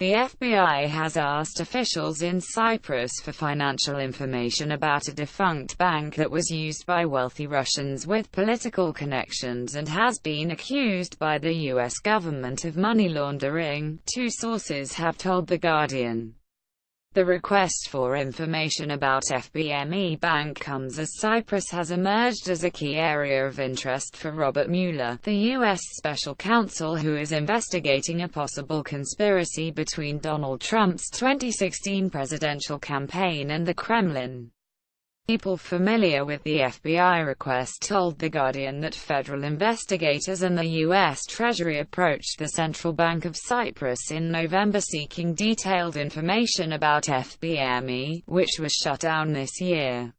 The FBI has asked officials in Cyprus for financial information about a defunct bank that was used by wealthy Russians with political connections and has been accused by the U.S. government of money laundering, two sources have told The Guardian. The request for information about FBME Bank comes as Cyprus has emerged as a key area of interest for Robert Mueller, the U.S. special counsel who is investigating a possible conspiracy between Donald Trump's 2016 presidential campaign and the Kremlin. People familiar with the FBI request told The Guardian that federal investigators and the U.S. Treasury approached the Central Bank of Cyprus in November seeking detailed information about FBME, which was shut down this year.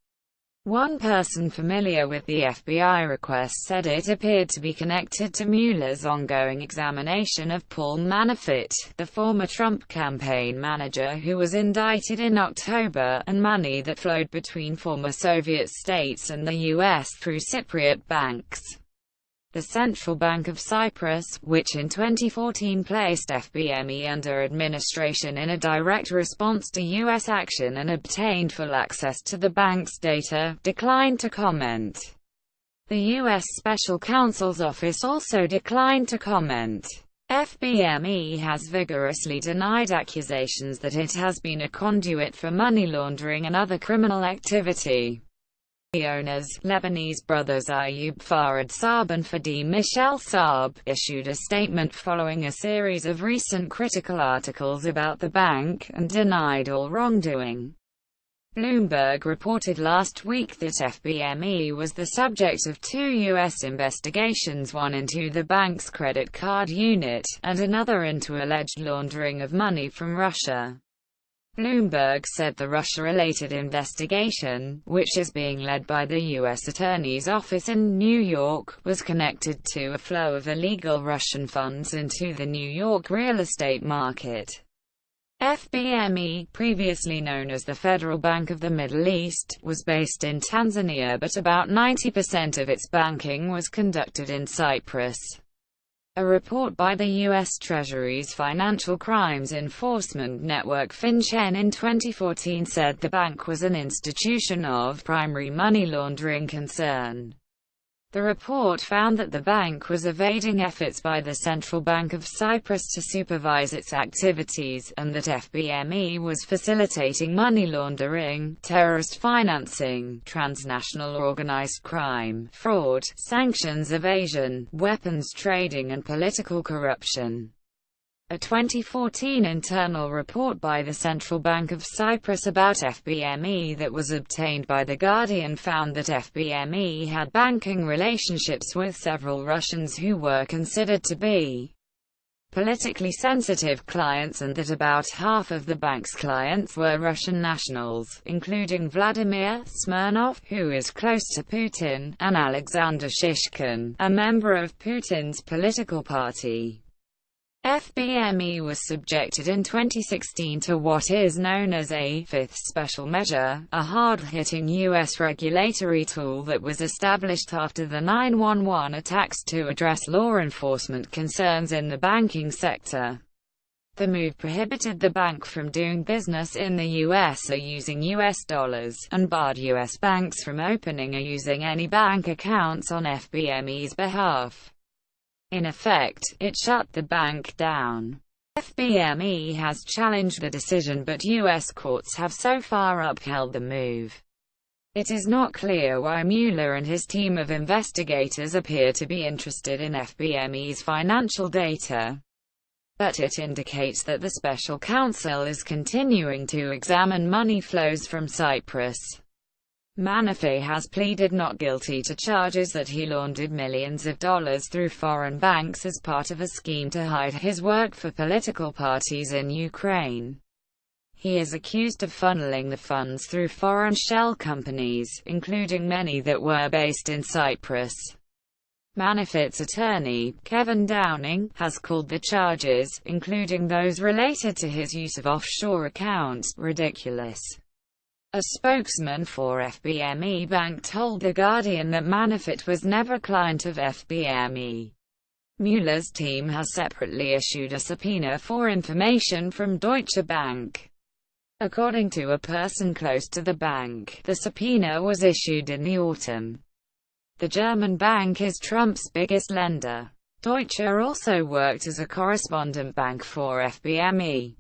One person familiar with the FBI request said it appeared to be connected to Mueller's ongoing examination of Paul Manafort, the former Trump campaign manager who was indicted in October, and money that flowed between former Soviet states and the U.S. through Cypriot banks. The Central Bank of Cyprus, which in 2014 placed FBME under administration in a direct response to U.S. action and obtained full access to the bank's data, declined to comment. The U.S. Special Counsel's office also declined to comment. FBME has vigorously denied accusations that it has been a conduit for money laundering and other criminal activity. The owners, Lebanese brothers Ayub Farid Saab and Fadi Michel Saab, issued a statement following a series of recent critical articles about the bank, and denied all wrongdoing. Bloomberg reported last week that FBME was the subject of two U.S. investigations, one into the bank's credit card unit, and another into alleged laundering of money from Russia. Bloomberg said the Russia-related investigation, which is being led by the U.S. Attorney's Office in New York, was connected to a flow of illegal Russian funds into the New York real estate market. FBME, previously known as the Federal Bank of the Middle East, was based in Tanzania but about 90% of its banking was conducted in Cyprus. A report by the U.S. Treasury's Financial Crimes Enforcement Network FinCEN in 2014 said the bank was an institution of primary money laundering concern. The report found that the bank was evading efforts by the Central Bank of Cyprus to supervise its activities, and that FBME was facilitating money laundering, terrorist financing, transnational organized crime, fraud, sanctions evasion, weapons trading and political corruption. A 2014 internal report by the Central Bank of Cyprus about FBME that was obtained by The Guardian found that FBME had banking relationships with several Russians who were considered to be politically sensitive clients, and that about half of the bank's clients were Russian nationals, including Vladimir Smirnov, who is close to Putin, and Alexander Shishkin, a member of Putin's political party. FBME was subjected in 2016 to what is known as a Fifth Special Measure, a hard-hitting U.S. regulatory tool that was established after the 9/11 attacks to address law enforcement concerns in the banking sector. The move prohibited the bank from doing business in the U.S. or using U.S. dollars, and barred U.S. banks from opening or using any bank accounts on FBME's behalf. In effect, it shut the bank down. FBME has challenged the decision, but U.S. courts have so far upheld the move. It is not clear why Mueller and his team of investigators appear to be interested in FBME's financial data, but it indicates that the special counsel is continuing to examine money flows from Cyprus. Manafort has pleaded not guilty to charges that he laundered millions of dollars through foreign banks as part of a scheme to hide his work for political parties in Ukraine. He is accused of funneling the funds through foreign shell companies, including many that were based in Cyprus. Manafort's attorney, Kevin Downing, has called the charges, including those related to his use of offshore accounts, ridiculous. A spokesman for FBME Bank told The Guardian that Manafort was never a client of FBME. Mueller's team has separately issued a subpoena for information from Deutsche Bank. According to a person close to the bank, the subpoena was issued in the autumn. The German bank is Trump's biggest lender. Deutsche also worked as a correspondent bank for FBME.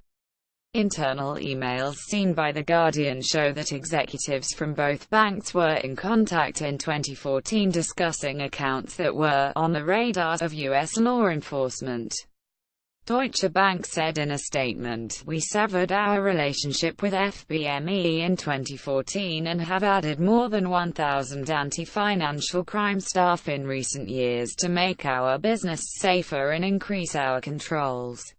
Internal emails seen by The Guardian show that executives from both banks were in contact in 2014 discussing accounts that were on the radar of U.S. law enforcement. Deutsche Bank said in a statement, "We severed our relationship with FBME in 2014 and have added more than 1,000 anti-financial crime staff in recent years to make our business safer and increase our controls."